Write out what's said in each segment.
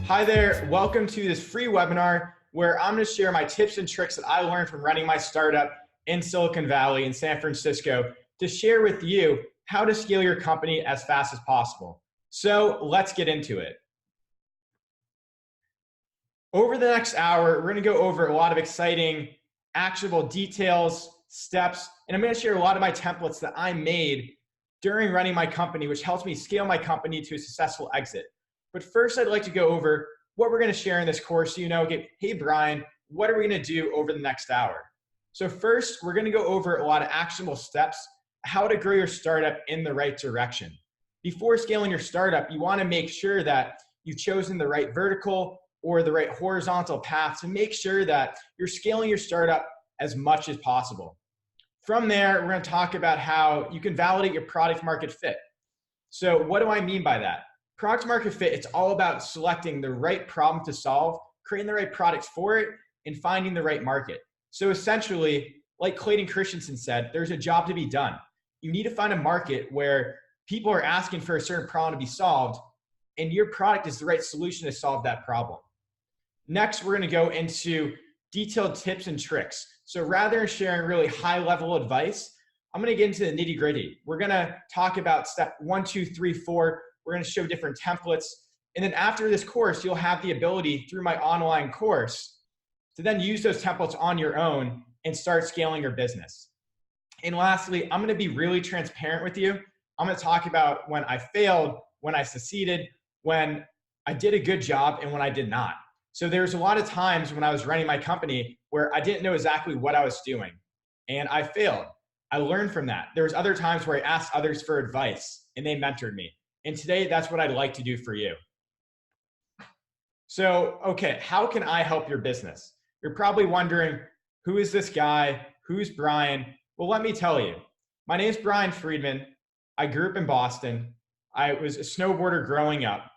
Hi there, welcome to this free webinar where I'm going to share my tips and tricks that I learned from running my startup in Silicon Valley in San Francisco to share with you how to scale your company as fast as possible. So let's get into it. Over the next hour, we're going to go over a lot of exciting, actionable details, steps, and I'm going to share a lot of my templates that I made during running my company, which helps me scale my company to a successful exit. But first, I'd like to go over what we're going to share in this course so you know, hey, Brian, what are we going to do over the next hour? So first, we're going to go over a lot of actionable steps, how to grow your startup in the right direction. Before scaling your startup, you want to make sure that you've chosen the right vertical or the right horizontal path to make sure that you're scaling your startup as much as possible. From there, we're going to talk about how you can validate your product market fit. So what do I mean by that? Product market fit, it's all about selecting the right problem to solve, creating the right products for it, and finding the right market. So essentially, like Clayton Christensen said, there's a job to be done. You need to find a market where people are asking for a certain problem to be solved, and your product is the right solution to solve that problem. Next, we're going to go into detailed tips and tricks. So rather than sharing really high-level advice, I'm going to get into the nitty-gritty. We're going to talk about step 1, 2, 3, 4. We're going to show different templates. And then after this course, you'll have the ability through my online course to then use those templates on your own and start scaling your business. And lastly, I'm going to be really transparent with you. I'm going to talk about when I failed, when I succeeded, when I did a good job, and when I did not. So there's a lot of times when I was running my company where I didn't know exactly what I was doing, and I failed. I learned from that. There was other times where I asked others for advice, and they mentored me. And today, that's what I'd like to do for you. So, okay, how can I help your business? You're probably wondering, who is this guy? Who's Brian? Well, let me tell you. My name is Brian Friedman. I grew up in Boston. I was a snowboarder growing up.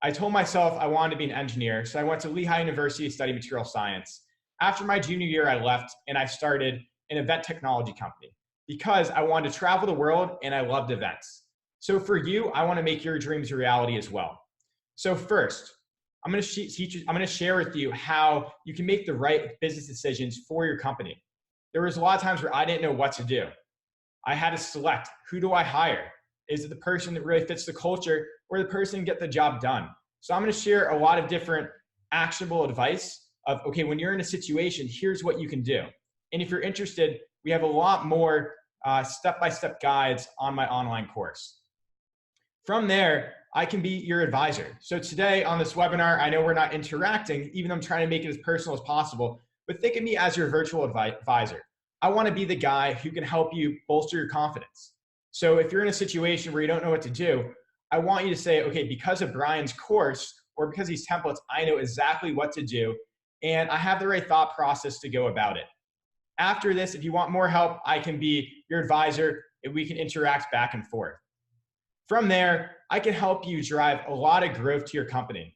I told myself I wanted to be an engineer, so I went to Lehigh University to study material science. After my junior year, I left and I started an event technology company because I wanted to travel the world and I loved events. So for you, I want to make your dreams a reality as well. So first, I'm going to share with you how you can make the right business decisions for your company. There was a lot of times where I didn't know what to do. I had to select, who do I hire? Is it the person that really fits the culture or the person get the job done? So I'm going to share a lot of different actionable advice of, okay, when you're in a situation, here's what you can do. And if you're interested, we have a lot more step-by-step guides on my online course. From there, I can be your advisor. So today on this webinar, I know we're not interacting, even though I'm trying to make it as personal as possible, but think of me as your virtual advisor. I want to be the guy who can help you bolster your confidence. So if you're in a situation where you don't know what to do, I want you to say, okay, because of Brian's course or because of these templates, I know exactly what to do, and I have the right thought process to go about it. After this, if you want more help, I can be your advisor and we can interact back and forth. From there, I can help you drive a lot of growth to your company.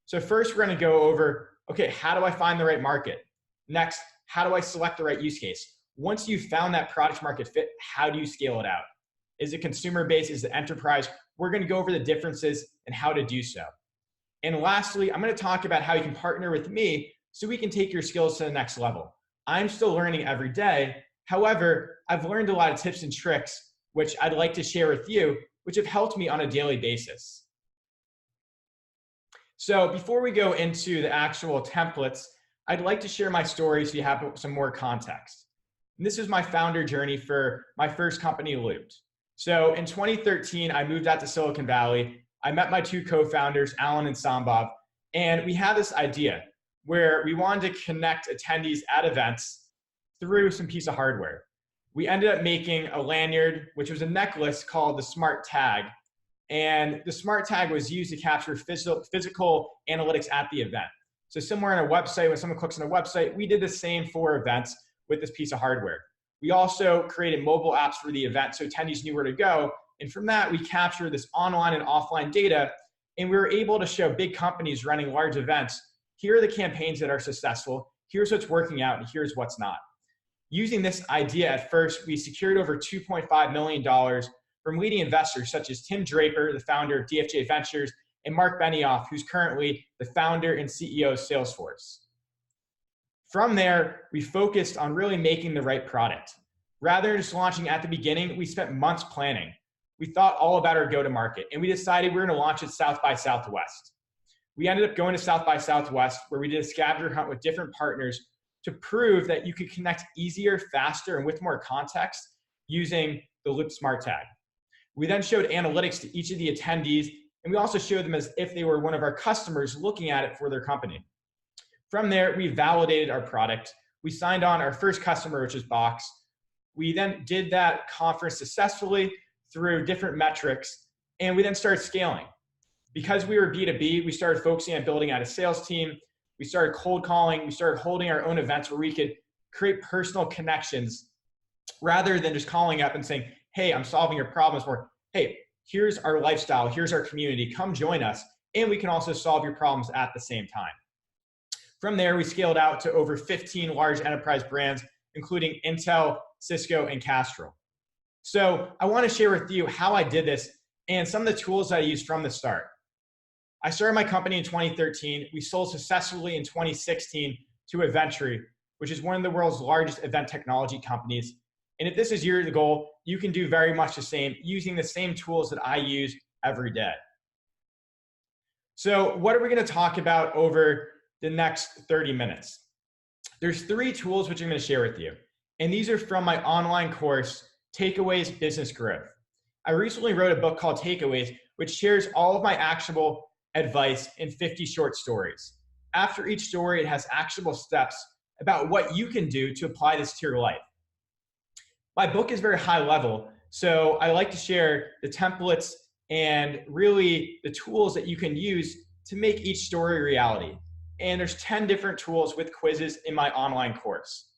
So first, we're going to go over, okay, how do I find the right market? Next, how do I select the right use case? Once you've found that product market fit, how do you scale it out? Is it consumer-based? Is it enterprise? We're going to go over the differences and how to do so. And lastly, I'm going to talk about how you can partner with me so we can take your skills to the next level. I'm still learning every day. However, I've learned a lot of tips and tricks, which I'd like to share with you, which have helped me on a daily basis. So before we go into the actual templates, I'd like to share my story so you have some more context. And this is my founder journey for my first company, Looped. So in 2013, I moved out to Silicon Valley. I met my two co-founders, Alan and Sambhav, and we had this idea where we wanted to connect attendees at events through some piece of hardware. We ended up making a lanyard, which was a necklace called the Smart Tag. And the Smart Tag was used to capture physical analytics at the event. So similar on a website, when someone clicks on a website, we did the same for events with this piece of hardware. We also created mobile apps for the event so attendees knew where to go. And from that, we captured this online and offline data. And we were able to show big companies running large events, here are the campaigns that are successful, here's what's working out, and here's what's not. Using this idea at first, we secured over $2.5 million from leading investors such as Tim Draper, the founder of DFJ Ventures, and Mark Benioff, who's currently the founder and CEO of Salesforce. From there, we focused on really making the right product. Rather than just launching at the beginning, we spent months planning. We thought all about our go-to-market, and we decided we were going to launch at South by Southwest. We ended up going to South by Southwest, where we did a scavenger hunt with different partners to prove that you could connect easier, faster, and with more context using the Loop Smart Tag. We then showed analytics to each of the attendees, and we also showed them as if they were one of our customers looking at it for their company. From there, we validated our product. We signed on our first customer, which is Box. We then did that conference successfully through different metrics, and we then started scaling. Because we were B2B, we started focusing on building out a sales team. We started cold calling. We started holding our own events where we could create personal connections rather than just calling up and saying, hey, I'm solving your problems, or hey, here's our lifestyle, here's our community, come join us, and we can also solve your problems at the same time. From there, we scaled out to over 15 large enterprise brands, including Intel, Cisco, and Castrol. So I want to share with you how I did this and some of the tools I used from the start. I started my company in 2013. We sold successfully in 2016 to Eventry, which is one of the world's largest event technology companies. And if this is your goal, you can do very much the same using the same tools that I use every day. So what are we going to talk about over the next 30 minutes? There's 3 tools which I'm going to share with you. And these are from my online course, Takeaways Business Growth. I recently wrote a book called Takeaways, which shares all of my actionable advice in 50 short stories. After each story, it has actionable steps about what you can do to apply this to your life. My book is very high level, so I like to share the templates and really the tools that you can use to make each story a reality. And there's 10 different tools with quizzes in my online course.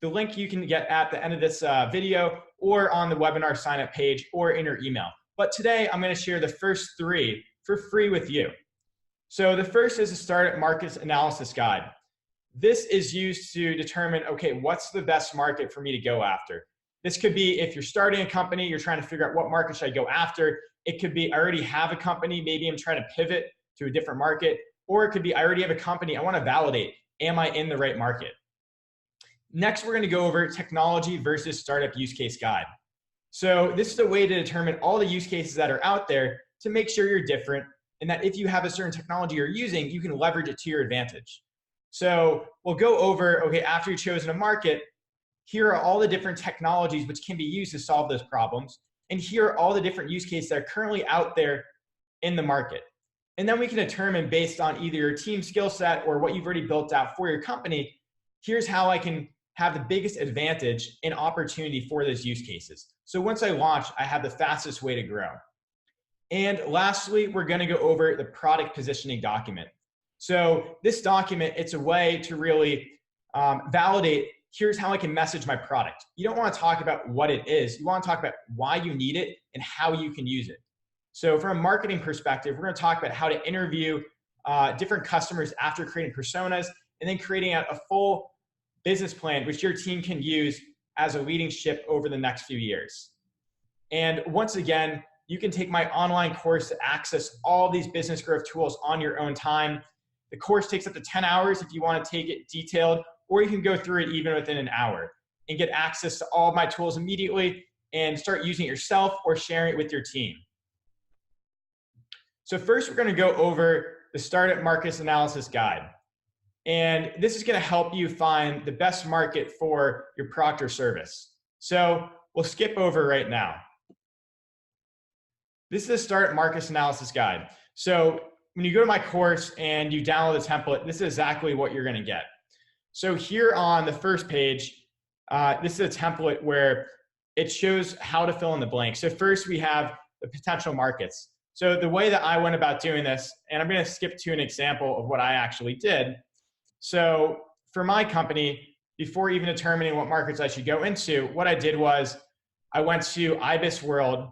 The link you can get at the end of this video or on the webinar sign-up page or in your email. But today I'm going to share the first 3 for free with you. So the first is a Startup Market Analysis Guide. This is used to determine, okay, what's the best market for me to go after? This could be if you're starting a company, you're trying to figure out what market should I go after. It could be I already have a company, maybe I'm trying to pivot to a different market. Or it could be I already have a company, I want to validate, am I in the right market? Next, we're going to go over technology versus startup use case guide. So this is a way to determine all the use cases that are out there to make sure you're different and that if you have a certain technology you're using, you can leverage it to your advantage. So we'll go over, okay, after you've chosen a market, here are all the different technologies which can be used to solve those problems. And here are all the different use cases that are currently out there in the market. And then we can determine based on either your team skill set or what you've already built out for your company, here's how I can have the biggest advantage and opportunity for those use cases. So once I launch, I have the fastest way to grow. And lastly, we're going to go over the product positioning document. So this document, it's a way to really validate, here's how I can message my product. You don't want to talk about what it is. You want to talk about why you need it and how you can use it. So from a marketing perspective, we're going to talk about how to interview different customers after creating personas and then creating out a full business plan which your team can use as a leading ship over the next few years. And once again, you can take my online course to access all these business growth tools on your own time. The course takes up to 10 hours if you want to take it detailed, or you can go through it even within an hour and get access to all of my tools immediately and start using it yourself or sharing it with your team. So first, we're going to go over the Startup Market Analysis Guide. And this is going to help you find the best market for your product or service. So we'll skip over right now. This is a Startup Market Analysis Guide. So when you go to my course and you download the template, this is exactly what you're going to get. So here on the first page, this is a template where it shows how to fill in the blank. So first we have the potential markets. So the way that I went about doing this, and I'm going to skip to an example of what I actually did. So for my company, before even determining what markets I should go into, what I did was I went to Ibis World,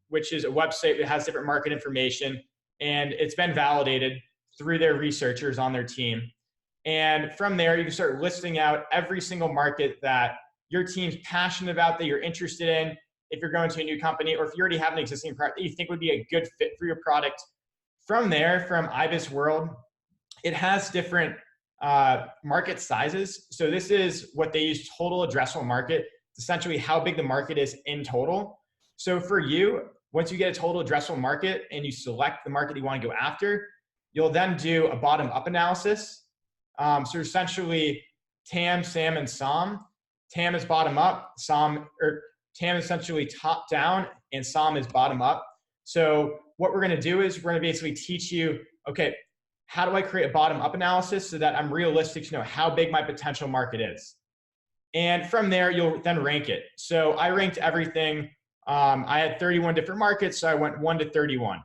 which is a website that has different market information, and it's been validated through their researchers on their team. And from there, you can start listing out every single market that your team's passionate about, that you're interested in, if you're going to a new company, or if you already have an existing product that you think would be a good fit for your product, From there, from IBIS World, it has different market sizes. So this is what they use, total addressable market. It's essentially how big the market is in total. So for you, once you get a total addressable market and you select the market you want to go after, you'll then do a bottom-up analysis. So essentially, TAM, SAM, and SOM. TAM is bottom up, TAM is essentially top down, and SOM is bottom up. So what we're going to do is we're going to basically teach you, okay, how do I create a bottom up analysis so that I'm realistic to know how big my potential market is? And from there, you'll then rank it. So I ranked everything. I had 31 different markets, so I went 1 to 31.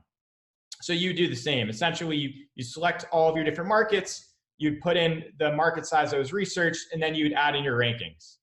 So you do the same. Essentially, you select all of your different markets, you'd put in the market size that was researched, and then you'd add in your rankings.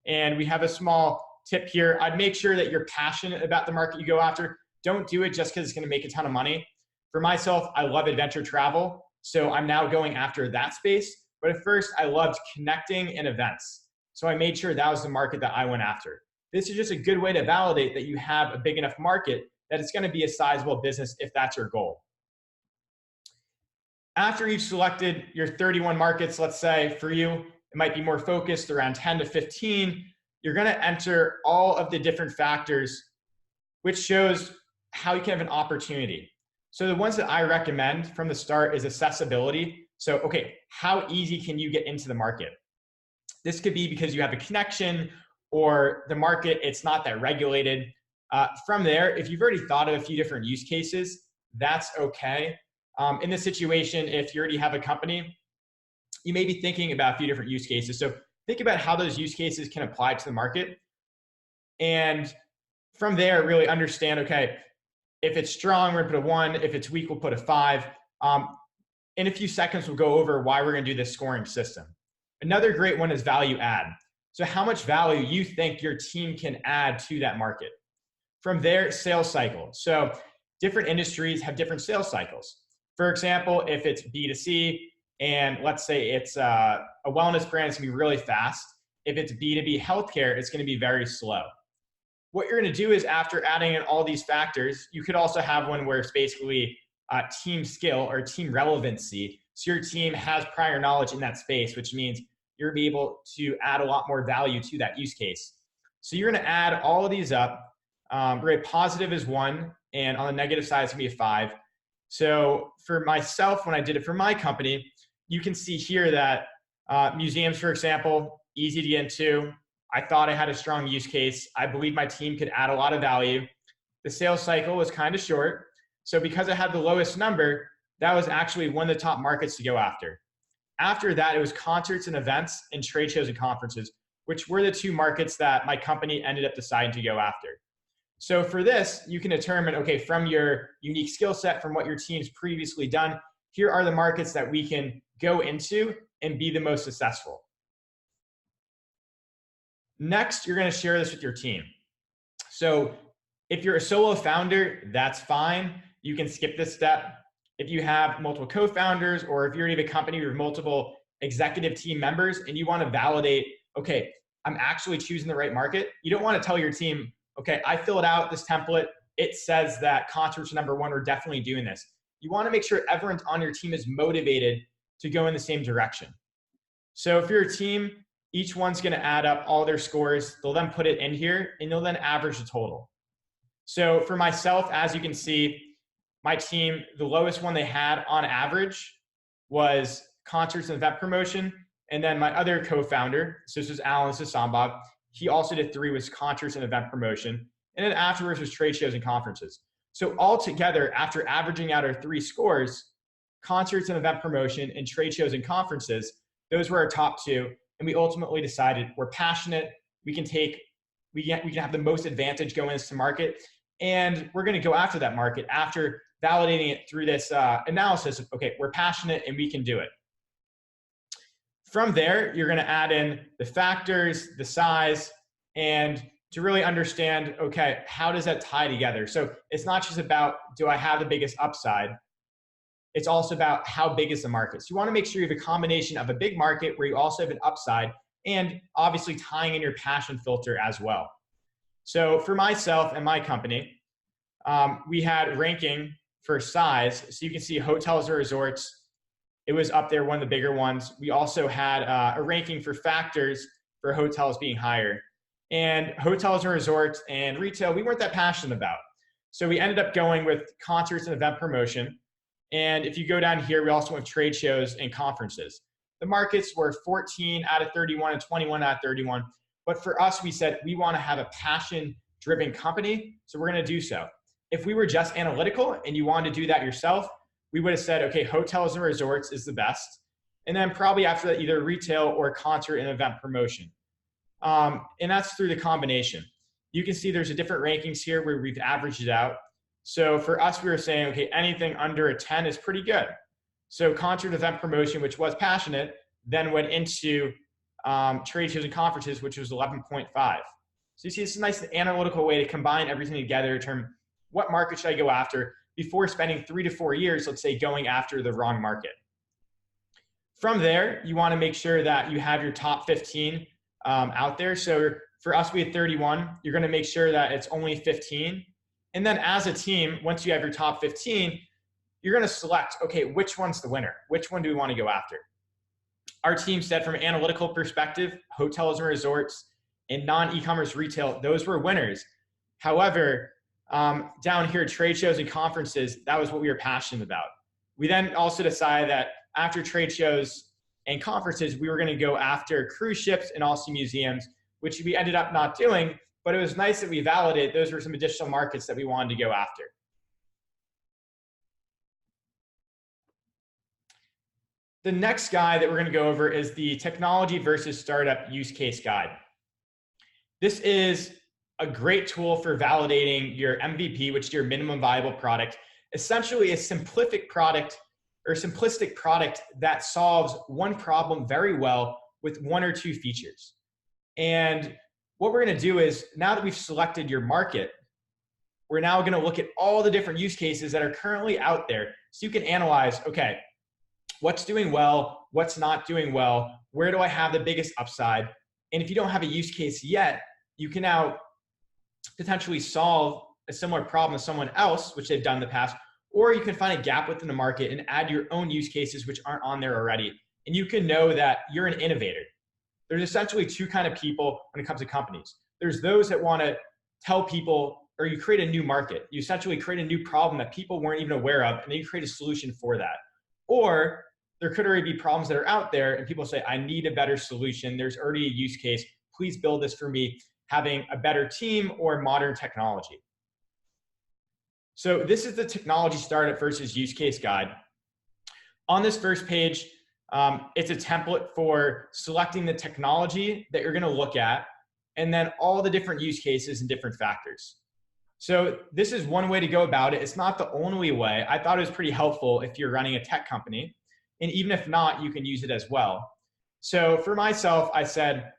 And we have a small tip here. I'd make sure that you're passionate about the market you go after. Don't do it just because it's going to make a ton of money. For myself, I love adventure travel, so I'm now going after that space. But at first, I loved connecting in events. So I made sure that was the market that I went after. This is just a good way to validate that you have a big enough market that it's going to be a sizable business if that's your goal. After you've selected your 31 markets, let's say for you, it might be more focused around 10 to 15. You're going to enter all of the different factors, which shows how you can have an opportunity. So the ones that I recommend from the start is accessibility. So, okay, how easy can you get into the market? This could be because you have a connection or the market, it's not that regulated. From there, if you've already thought of a few different use cases, that's okay. In this situation, if you already have a company, you may be thinking about a few different use cases. So think about how those use cases can apply to the market. And from there, really understand, okay, if it's strong, we're gonna put a 1. If it's weak, we'll put a 5. In a few seconds, we'll go over why we're gonna do this scoring system. Another great one is value add. So how much value you think your team can add to that market. From there, sales cycle. So different industries have different sales cycles. For example, if it's B2C, and let's say it's a wellness brand, it's gonna be really fast. If it's B2B healthcare, it's gonna be very slow. What you're gonna do is after adding in all these factors, you could also have one where it's basically team skill or team relevancy. So your team has prior knowledge in that space, which means you're gonna be able to add a lot more value to that use case. So you're gonna add all of these up. Right, positive is 1, and on the negative side, it's gonna be a 5. So for myself, when I did it for my company, you can see here that museums, for example, easy to get into. I thought I had a strong use case. I believe my team could add a lot of value. The sales cycle was kind of short. So because I had the lowest number, that was actually one of the top markets to go after. After that, it was concerts and events and trade shows and conferences, which were the 2 markets that my company ended up deciding to go after. So for this, you can determine, okay, from your unique skill set, from what your team's previously done, here are the markets that we can go into and be the most successful. Next, you're going to share this with your team. So if you're a solo founder, that's fine. You can skip this step. If you have multiple co-founders, or if you're in a company with multiple executive team members and you want to validate, okay, I'm actually choosing the right market, you don't want to tell your team, okay, I filled out this template. It says that concerts are number 1. We're definitely doing this. You want to make sure everyone on your team is motivated to go in the same direction. So if you're a team, each one's going to add up all their scores. They'll then put it in here, and they'll then average the total. So for myself, as you can see, my team, the lowest one they had on average was concerts and event promotion. And then my other co-founder, so this was Alan, this is Sambhav, he also did 3 was concerts and event promotion. And then afterwards was trade shows and conferences. So altogether, after averaging out our 3 scores, concerts and event promotion and trade shows and conferences, those were our top 2. And we ultimately decided we're passionate, we can have the most advantage going into the market, and we're going to go after that market after validating it through this analysis of, okay, we're passionate and we can do it. From there, you're going to add in the factors, the size, and to really understand, okay, how does that tie together? So it's not just about, do I have the biggest upside? It's also about how big is the market. So you want to make sure you have a combination of a big market where you also have an upside, and obviously tying in your passion filter as well. So for myself and my company, we had ranking for size. So you can see hotels or resorts. It was up there, one of the bigger ones. We also had a ranking for factors for hotels being higher. And hotels and resorts and retail, we weren't that passionate about. So we ended up going with concerts and event promotion. And if you go down here, we also went with trade shows and conferences. The markets were 14 out of 31 and 21 out of 31. But for us, we said we want to have a passion-driven company, so we're going to do so. If we were just analytical and you wanted to do that yourself, we would have said, okay, hotels and resorts is the best. And then probably after that, either retail or concert and event promotion. And that's through the combination. You can see there's a different rankings here where we've averaged it out. So for us, we were saying, okay, anything under a 10 is pretty good. So concert event promotion, which was passionate, then went into trade shows and conferences, which was 11.5. So you see, it's a nice analytical way to combine everything together to determine what market should I go after before spending 3 to 4 years, let's say, going after the wrong market. From there, you want to make sure that you have your top 15 out there. So for us, we had 31. You're going to make sure that it's only 15. And then as a team, once you have your top 15, you're going to select, okay, which one's the winner? Which one do we want to go after? Our team said from an analytical perspective, hotels and resorts and non-e-commerce retail, those were winners. However, down here, trade shows and conferences, that was what we were passionate about. We then also decided that after trade shows and conferences, we were going to go after cruise ships and also museums, which we ended up not doing, but it was nice that we validated those were some additional markets that we wanted to go after. The next guide that we're going to go over is the technology versus startup use case guide. This is a great tool for validating your MVP, which is your minimum viable product, essentially a simplistic product that solves one problem very well with 1 or 2 features. And what we're going to do is, now that we've selected your market, we're now going to look at all the different use cases that are currently out there so you can analyze, okay, what's doing well, what's not doing well, where do I have the biggest upside? And if you don't have a use case yet, you can now potentially solve a similar problem to someone else, which they've done in the past, or you can find a gap within the market and add your own use cases which aren't on there already. And you can know that you're an innovator. There's essentially 2 kind of people when it comes to companies. There's those that want to tell people, or you create a new market. You essentially create a new problem that people weren't even aware of, and then you create a solution for that. Or there could already be problems that are out there, and people say, I need a better solution. There's already a use case. Please build this for me, having a better team or modern technology. So this is the technology startup versus use case guide. On this first page, it's a template for selecting the technology that you're going to look at, and then all the different use cases and different factors. So this is one way to go about it. It's not the only way. I thought it was pretty helpful if you're running a tech company, and even if not, you can use it as well. So for myself, I said,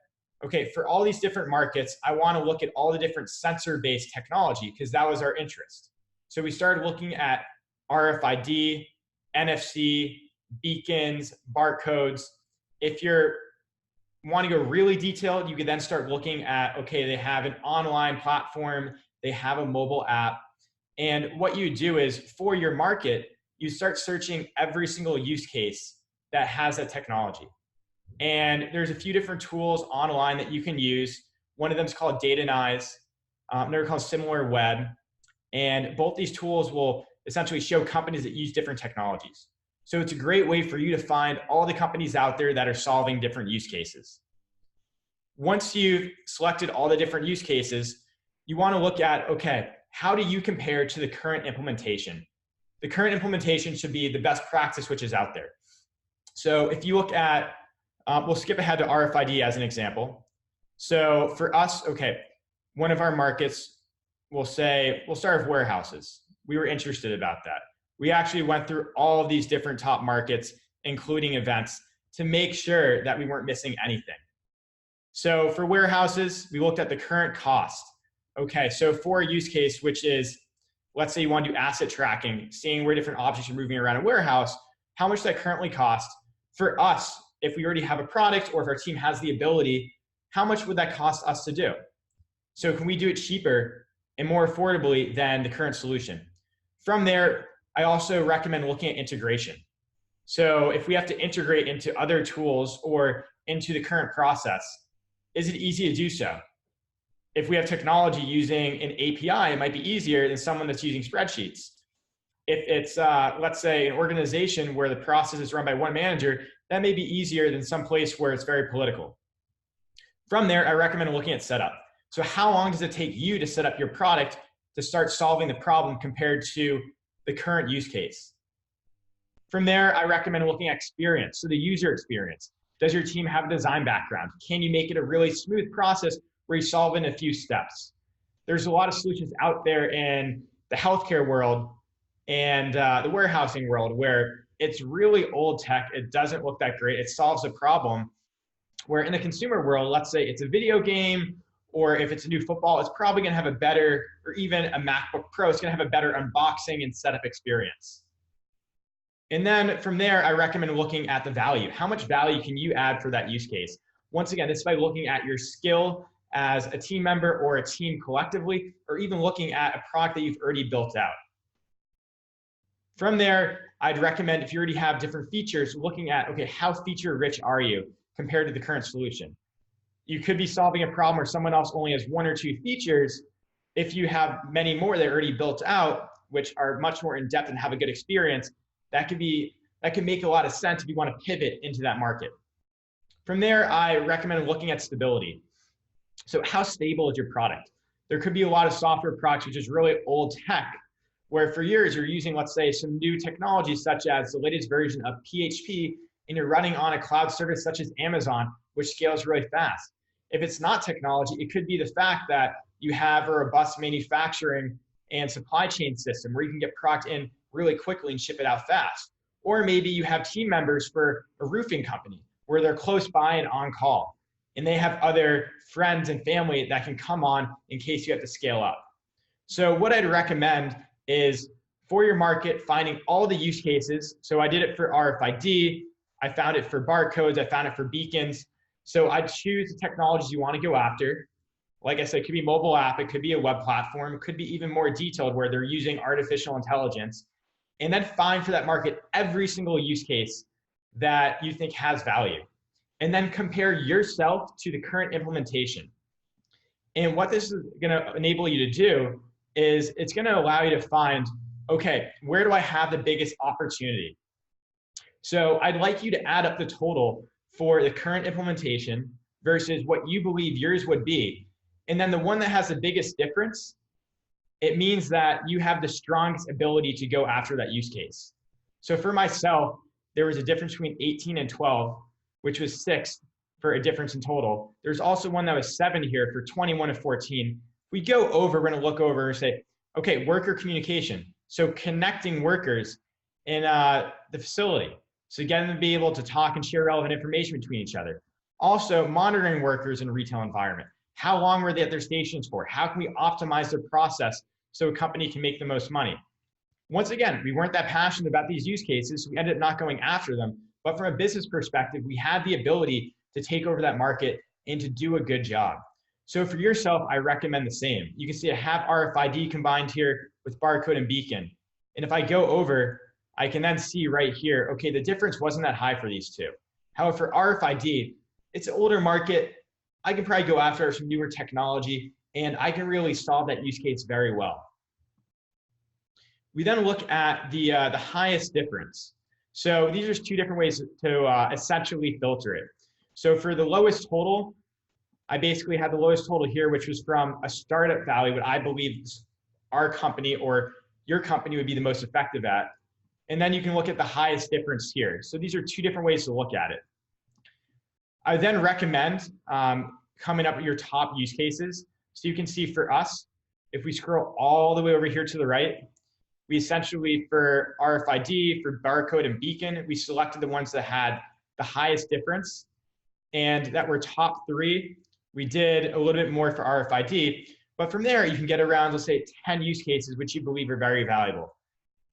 okay, for all these different markets, I want to look at all the different sensor-based technology because that was our interest. So we started looking at RFID, NFC, beacons, barcodes. If you're want to go really detailed, you could then start looking at, okay, they have an online platform, they have a mobile app. And what you do is for your market, you start searching every single use case that has that technology. And there's a few different tools online that you can use. One of them is called Datanyze, another called SimilarWeb. And both these tools will essentially show companies that use different technologies. So it's a great way for you to find all the companies out there that are solving different use cases. Once you've selected all the different use cases, you want to look at, okay, how do you compare to the current implementation? The current implementation should be the best practice which is out there. So if you look at, we'll skip ahead to RFID as an example. So for us, okay, one of our markets, we'll start with warehouses. We were interested about that. We actually went through all of these different top markets, including events, to make sure that we weren't missing anything. So for warehouses, we looked at the current cost. Okay, so for a use case, which is, let's say you want to do asset tracking, seeing where different objects are moving around a warehouse, how much that currently cost. For us, if we already have a product or if our team has the ability, how much would that cost us to do? So can we do it cheaper and more affordably than the current solution? From there, I also recommend looking at integration. So if we have to integrate into other tools or into the current process, is it easy to do so? If we have technology using an API, it might be easier than someone that's using spreadsheets. If it's, let's say, an organization where the process is run by one manager, that may be easier than some place where it's very political. From there, I recommend looking at setup. So how long does it take you to set up your product to start solving the problem compared to the current use case? From there, I recommend looking at experience, so the user experience. Does your team have a design background? Can you make it a really smooth process where you solve in a few steps? There's a lot of solutions out there in the healthcare world and the warehousing world where it's really old tech. It doesn't look that great. It solves a problem. Where in the consumer world, let's say it's a video game, or if it's a new football, it's probably going to have a better, or even a MacBook Pro, it's going to have a better unboxing and setup experience. And then from there, I recommend looking at the value. How much value can you add for that use case? Once again, this is by looking at your skill as a team member or a team collectively, or even looking at a product that you've already built out. From there, I'd recommend, if you already have different features, looking at, okay, how feature rich are you compared to the current solution? You could be solving a problem where someone else only has one or two features. If you have many more that are already built out, which are much more in depth and have a good experience, that can make a lot of sense if you want to pivot into that market. From there, I recommend looking at stability. So how stable is your product? There could be a lot of software products which is really old tech, where for years you're using, let's say, some new technology such as the latest version of PHP, and you're running on a cloud service such as Amazon, which scales really fast. If it's not technology, it could be the fact that you have a robust manufacturing and supply chain system where you can get product in really quickly and ship it out fast. Or maybe you have team members for a roofing company where they're close by and on call, and they have other friends and family that can come on in case you have to scale up. So what I'd recommend is, for your market, finding all the use cases. So I did it for RFID, I found it for barcodes, I found it for beacons. So I'd choose the technologies you want to go after. Like I said, it could be a mobile app, it could be a web platform, it could be even more detailed where they're using artificial intelligence. And then find for that market every single use case that you think has value. And then compare yourself to the current implementation. And what this is going to enable you to do is it's going to allow you to find, okay, where do I have the biggest opportunity? So I'd like you to add up the total for the current implementation versus what you believe yours would be. And then the one that has the biggest difference, it means that you have the strongest ability to go after that use case. So for myself, there was a difference between 18 and 12, which was 6 for a difference in total. There's also one that was 7 here for 21 to 14. If we go over, we're going to look over and say, okay, worker communication. So connecting workers in the facility. So getting them to be able to talk and share relevant information between each other. Also monitoring workers in a retail environment. How long were they at their stations for? How can we optimize their process so a company can make the most money? Once again, we weren't that passionate about these use cases, so we ended up not going after them. But from a business perspective, we had the ability to take over that market and to do a good job. So for yourself, I recommend the same. You can see I have RFID combined here with barcode and beacon. And if I go over, I can then see right here, okay, the difference wasn't that high for these two. However, for RFID, it's an older market. I can probably go after some newer technology, and I can really solve that use case very well. We then look at the highest difference. So these are just two different ways to essentially filter it. So for the lowest total, I basically had the lowest total here, which was from a startup value, what I believe our company or your company would be the most effective at. And then you can look at the highest difference here. So these are two different ways to look at it. I then recommend coming up with your top use cases. So you can see for us, if we scroll all the way over here to the right, we essentially, for RFID, for barcode and beacon, we selected the ones that had the highest difference and that were top 3. We did a little bit more for RFID, but from there you can get around, let's say 10 use cases, which you believe are very valuable.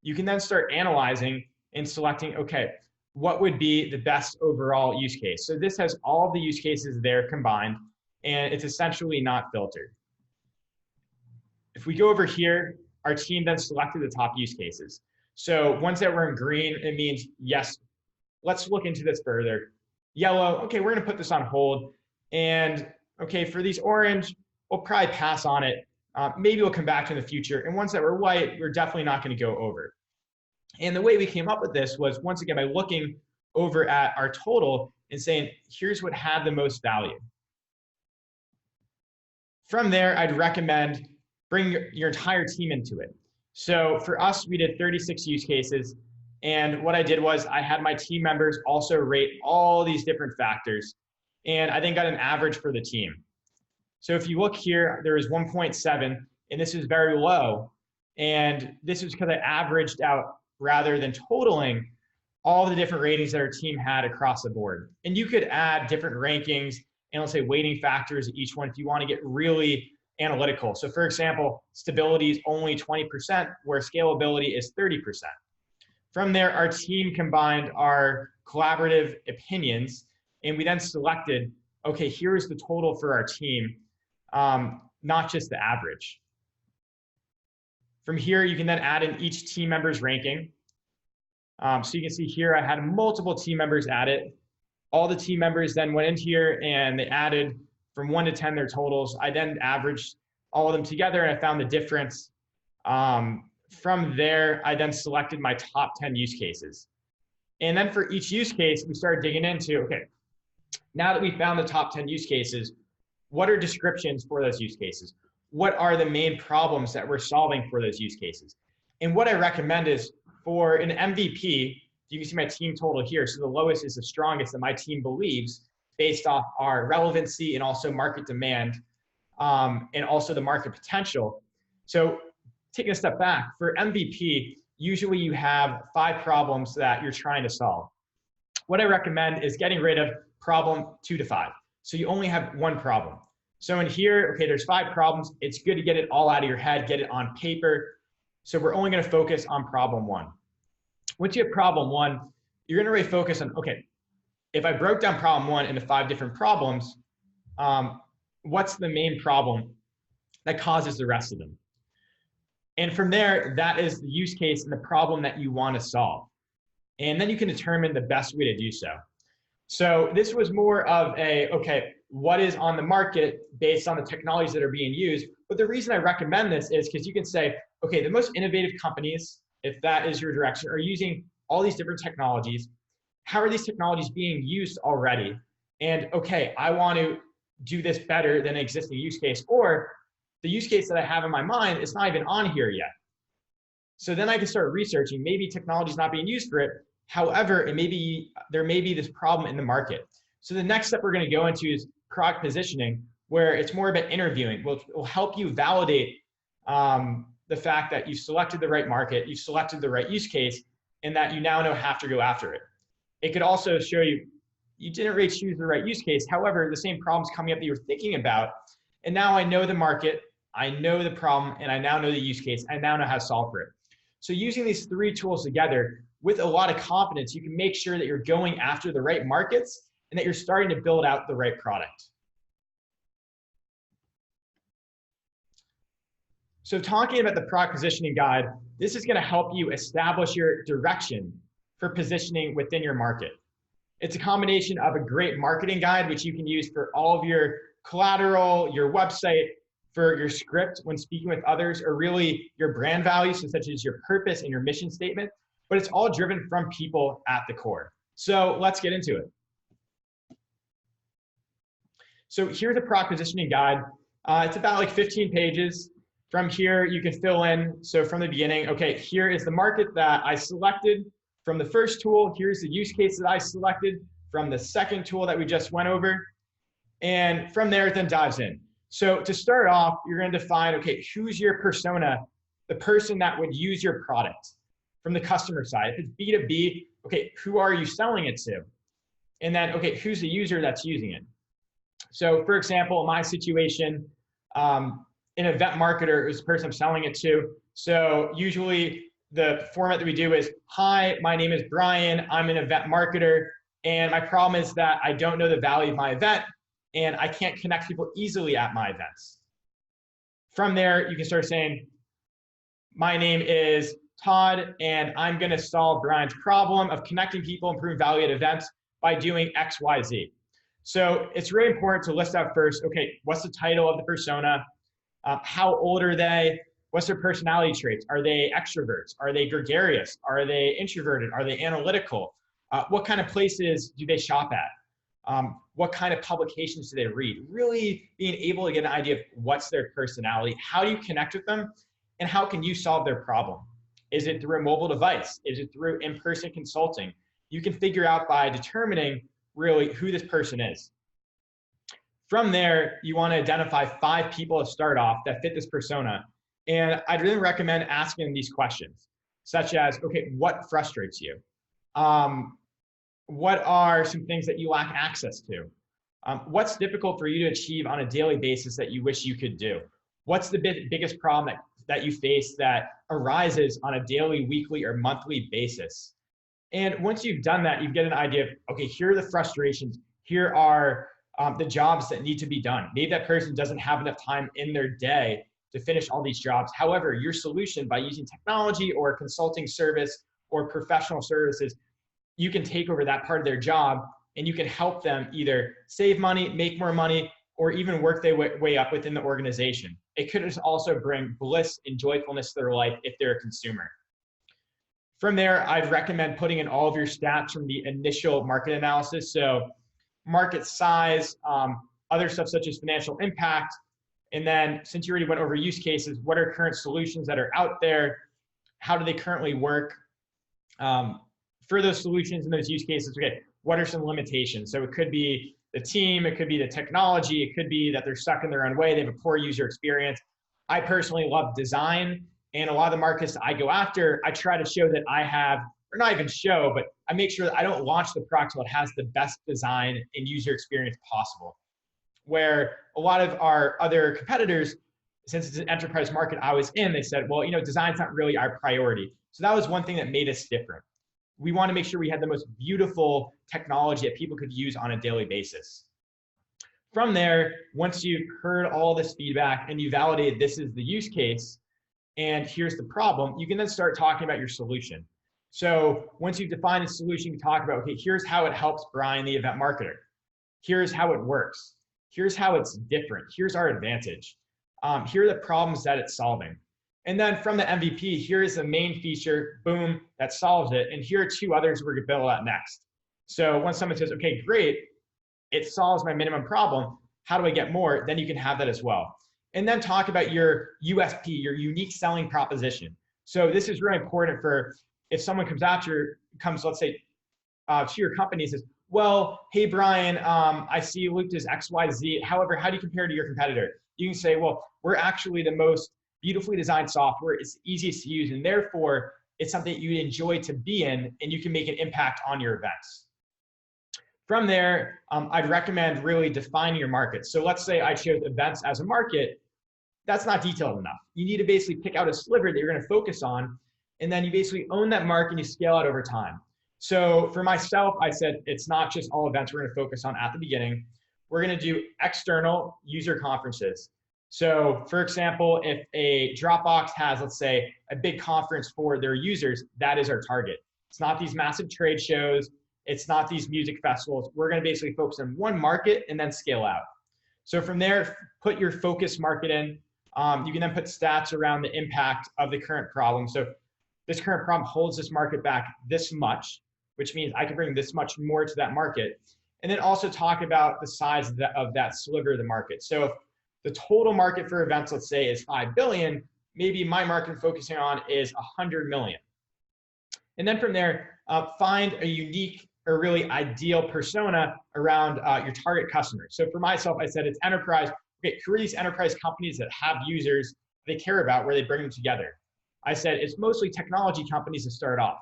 You can then start analyzing and selecting, okay, what would be the best overall use case? So this has all the use cases there combined, and it's essentially not filtered. If we go over here, our team then selected the top use cases. So ones that were in green, it means yes, let's look into this further. Yellow, okay, we're gonna put this on hold. And okay, for these orange, we'll probably pass on it. Maybe we'll come back to in the future. And ones that were white, we're definitely not gonna go over. And the way we came up with this was, once again, by looking over at our total and saying, here's what had the most value. From there, I'd recommend bring your entire team into it. So for us, we did 36 use cases. And what I did was I had my team members also rate all these different factors. And I then got an average for the team. So if you look here, there was 1.7, and this is very low. And this is because I averaged out rather than totaling all the different ratings that our team had across the board. And you could add different rankings and let's say weighting factors at each one if you want to get really analytical. So for example, stability is only 20%, where scalability is 30%. From there, our team combined our collaborative opinions, and we then selected, okay, here's the total for our team, not just the average. From here, you can then add in each team member's ranking. So you can see here, I had multiple team members add it. All the team members then went in here and they added from 1 to 10 their totals. I then averaged all of them together and I found the difference. From there, I then selected my top 10 use cases. And then for each use case, we started digging into, okay, now that we found the top 10 use cases, what are descriptions for those use cases? What are the main problems that we're solving for those use cases? And what I recommend is for an MVP, you can see my team total here. So the lowest is the strongest that my team believes based off our relevancy and also market demand and also the market potential. So taking a step back, for MVP, usually you have 5 problems that you're trying to solve. What I recommend is getting rid of problem 2 to 5. So you only have 1 problem. So in here, okay, there's 5 problems. It's good to get it all out of your head, get it on paper. So we're only gonna focus on problem 1. Once you have problem 1, you're gonna really focus on, okay, if I broke down problem 1 into 5 different problems, what's the main problem that causes the rest of them? And from there, that is the use case and the problem that you wanna solve. And then you can determine the best way to do so. So this was more of a, okay, what is on the market based on the technologies that are being used. But the reason I recommend this is because you can say, okay, the most innovative companies, if that is your direction, are using all these different technologies. How are these technologies being used already? And okay, I want to do this better than an existing use case, or the use case that I have in my mind is not even on here yet. So then I can start researching, maybe technology is not being used for it. However, there may be this problem in the market. So the next step we're going to go into is product positioning, where it's more about interviewing. Will help you validate the fact that you've selected the right market, you've selected the right use case, and that you now know how to go after it. It could also show you didn't really choose the right use case. However, the same problem's coming up that you were thinking about. And now I know the market, I know the problem, and I now know the use case. I now know how to solve for it. So using these 3 tools together with a lot of confidence, you can make sure that you're going after the right markets and that you're starting to build out the right product. So talking about the product positioning guide, this is going to help you establish your direction for positioning within your market. It's a combination of a great marketing guide, which you can use for all of your collateral, your website, for your script when speaking with others, or really your brand values, such as your purpose and your mission statement, but it's all driven from people at the core. So let's get into it. So here's a product positioning guide. It's about like 15 pages. From here, you can fill in. So from the beginning, okay, here is the market that I selected. From the first tool, here's the use case that I selected. From the second tool that we just went over. And from there, it then dives in. So to start off, you're going to define, okay, who's your persona, the person that would use your product from the customer side. If it's B2B, okay, who are you selling it to? And then, okay, who's the user that's using it? So for example, in my situation, an event marketer is the person I'm selling it to. So usually the format that we do is, hi, my name is Brian, I'm an event marketer, and my problem is that I don't know the value of my event, and I can't connect people easily at my events. From there, you can start saying, my name is Todd, and I'm going to solve Brian's problem of connecting people, improving value at events by doing X, Y, Z. So it's really important to list out first, okay, what's the title of the persona? How old are they? What's their personality traits? Are they extroverts? Are they gregarious? Are they introverted? Are they analytical? What kind of places do they shop at? What kind of publications do they read? Really being able to get an idea of what's their personality, how do you connect with them, and how can you solve their problem? Is it through a mobile device? Is it through in-person consulting? You can figure out by determining really who this person is. From there, you want to identify 5 people to start off that fit this persona. And I'd really recommend asking these questions, such as, okay, what frustrates you? What are some things that you lack access to? What's difficult for you to achieve on a daily basis that you wish you could do? What's the biggest problem that you face that arises on a daily, weekly, or monthly basis? And once you've done that, you get an idea of, okay, here are the frustrations. Here are the jobs that need to be done. Maybe that person doesn't have enough time in their day to finish all these jobs. However, your solution by using technology or consulting service or professional services, you can take over that part of their job and you can help them either save money, make more money, or even work their way up within the organization. It could also bring bliss and joyfulness to their life if they're a consumer. From there, I'd recommend putting in all of your stats from the initial market analysis. So market size, other stuff such as financial impact. And then since you already went over use cases, what are current solutions that are out there? How do they currently work? For those solutions and those use cases, okay, what are some limitations? So it could be the team, it could be the technology, it could be that they're stuck in their own way, they have a poor user experience. I personally love design, and a lot of the markets that I go after, I try to show that I have, or not even show, but I make sure that I don't launch the product until it has the best design and user experience possible. Where a lot of our other competitors, since it's an enterprise market I was in, they said, well, design's not really our priority. So that was one thing that made us different. We want to make sure we had the most beautiful technology that people could use on a daily basis. From there, once you've heard all this feedback and you validated this is the use case and here's the problem, you can then start talking about your solution. So once you've defined the solution, you talk about, okay, here's how it helps Brian, the event marketer. Here's how it works. Here's how it's different. Here's our advantage. Here are the problems that it's solving. And then from the MVP, here is the main feature, boom, that solves it. And here are 2 others we're gonna build out next. So once someone says, okay, great, it solves my minimum problem, how do I get more? Then you can have that as well. And then talk about your USP, your unique selling proposition. So this is really important for if someone let's say, to your company and says, well, hey, Brian, I see you looked as XYZ. However, how do you compare to your competitor? You can say, well, we're actually the most beautifully designed software. It's easiest to use, and therefore, it's something you enjoy to be in, and you can make an impact on your events. From there, I'd recommend really defining your market. So let's say I chose events as a market. That's not detailed enough. You need to basically pick out a sliver that you're going to focus on, and then you basically own that market and you scale out over time. So for myself, I said it's not just all events we're going to focus on at the beginning. We're going to do external user conferences. So for example, if a Dropbox has, let's say, a big conference for their users, that is our target. It's not these massive trade shows. It's not these music festivals. We're going to basically focus on one market and then scale out. So from there, put your focus market in. You can then put stats around the impact of the current problem. So this current problem holds this market back this much, which means I can bring this much more to that market. And then also talk about the size of that sliver of the market. So if the total market for events, let's say, is 5 billion, maybe my market focusing on is 100 million. And then from there, find a unique or really ideal persona around your target customers. So for myself, I said it's enterprise. Okay, who are these enterprise companies that have users they care about, where they bring them together? I said it's mostly technology companies to start off.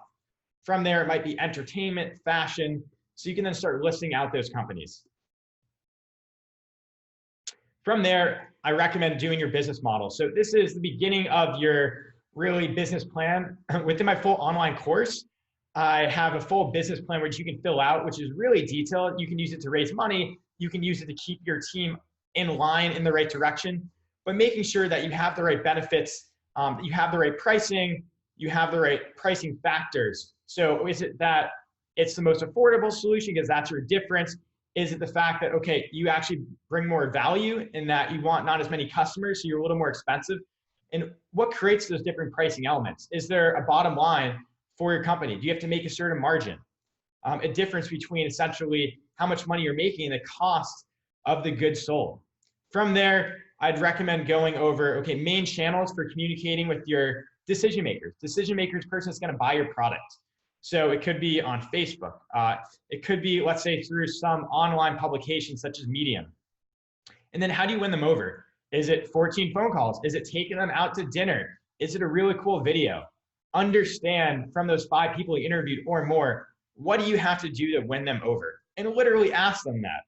From there, it might be entertainment, fashion. So you can then start listing out those companies. From there, I recommend doing your business model. So this is the beginning of your really business plan. Within my full online course, I have a full business plan which you can fill out, which is really detailed. You can use it to raise money. You can use it to keep your team in line in the right direction, but making sure that you have the right benefits, you have the right pricing, you have the right pricing factors. So is it that it's the most affordable solution because that's your difference? Is it the fact that, okay, you actually bring more value in that you want not as many customers, so you're a little more expensive? And what creates those different pricing elements? Is there a bottom line for your company? Do you have to make a certain margin? A difference between essentially how much money you're making and the cost of the goods sold. From there, I'd recommend going over, okay, main channels for communicating with your decision makers. Decision makers, person that's going to buy your product. So it could be on Facebook. It could be, let's say, through some online publication such as Medium. And then how do you win them over? Is it 14 phone calls? Is it taking them out to dinner? Is it a really cool video? Understand from those 5 people you interviewed or more, what do you have to do to win them over? And literally ask them that.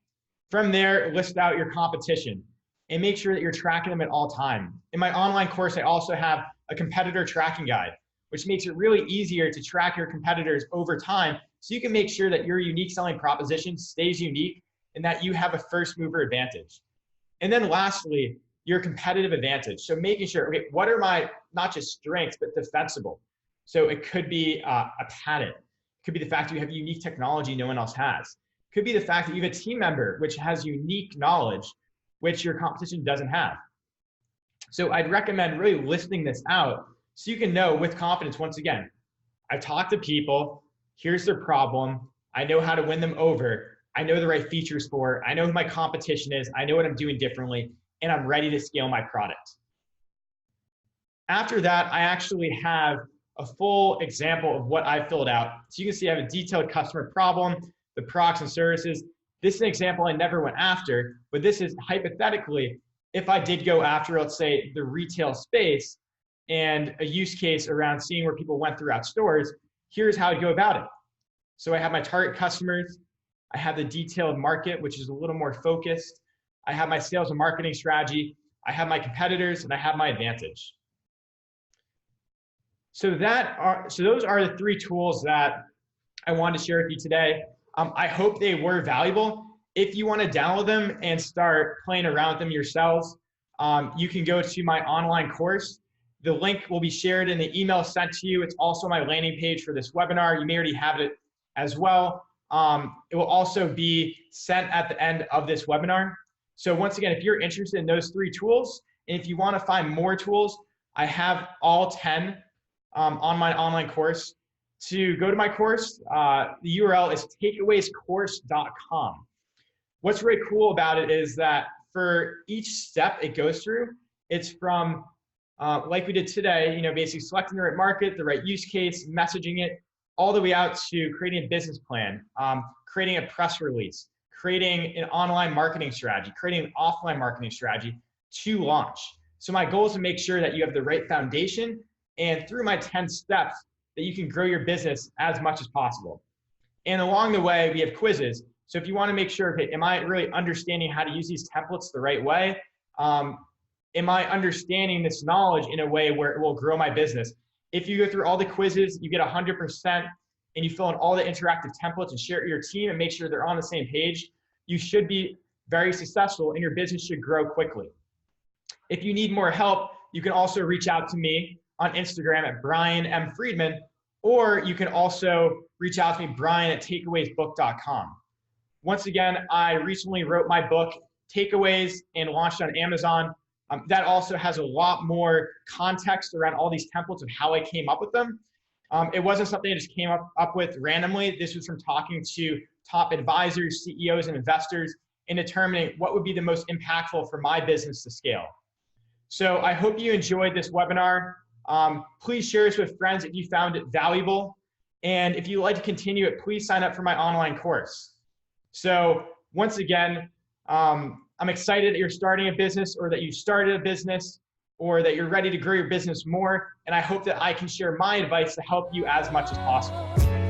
From there, list out your competition and make sure that you're tracking them at all time. In my online course, I also have a competitor tracking guide, which makes it really easier to track your competitors over time so you can make sure that your unique selling proposition stays unique and that you have a first mover advantage. And then lastly, your competitive advantage. So making sure, okay, what are my, not just strengths, but defensible? So it could be a patent. It could be the fact that you have unique technology no one else has. It could be the fact that you have a team member which has unique knowledge, which your competition doesn't have. So I'd recommend really listing this out so you can know with confidence, once again, I've talked to people, here's their problem, I know how to win them over, I know the right features for it, I know who my competition is, I know what I'm doing differently, and I'm ready to scale my product. After that, I actually have a full example of what I filled out. So you can see I have a detailed customer problem, the products and services. This is an example I never went after, but this is hypothetically, if I did go after, let's say, the retail space and a use case around seeing where people went throughout stores, here's how I'd go about it. So I have my target customers, I have the detailed market, which is a little more focused, I have my sales and marketing strategy, I have my competitors, and I have my advantage. So those are the 3 tools that I wanted to share with you today. I hope they were valuable. If you want to download them and start playing around with them yourselves, you can go to my online course. The link will be shared in the email sent to you. It's also my landing page for this webinar. You may already have it as well. It will also be sent at the end of this webinar. So once again, if you're interested in those 3 tools, and if you want to find more tools, I have all 10 on my online course. To go to my course, the URL is takeawayscourse.com. What's really cool about it is that for each step it goes through, it's from, like we did today, basically selecting the right market, the right use case, messaging it, all the way out to creating a business plan, creating a press release, creating an online marketing strategy, creating an offline marketing strategy to launch. So my goal is to make sure that you have the right foundation, and through my 10 steps, that you can grow your business as much as possible. And along the way, we have quizzes. So if you want to make sure, okay, am I really understanding how to use these templates the right way? Am I understanding this knowledge in a way where it will grow my business? If you go through all the quizzes, you get 100%, and you fill in all the interactive templates and share it with your team and make sure they're on the same page, you should be very successful and your business should grow quickly. If you need more help, you can also reach out to me on Instagram at Brian M. Friedman, or you can also reach out to me, brian@takeawaysbook.com. Once again, I recently wrote my book, Takeaways, and launched on Amazon. That also has a lot more context around all these templates of how I came up with them. It wasn't something I just came up with randomly. This was from talking to top advisors, CEOs, and investors in determining what would be the most impactful for my business to scale. So I hope you enjoyed this webinar. Please share this with friends if you found it valuable. And if you'd like to continue it, please sign up for my online course. So once again, I'm excited that you're starting a business, or that you started a business, or that you're ready to grow your business more. And I hope that I can share my advice to help you as much as possible.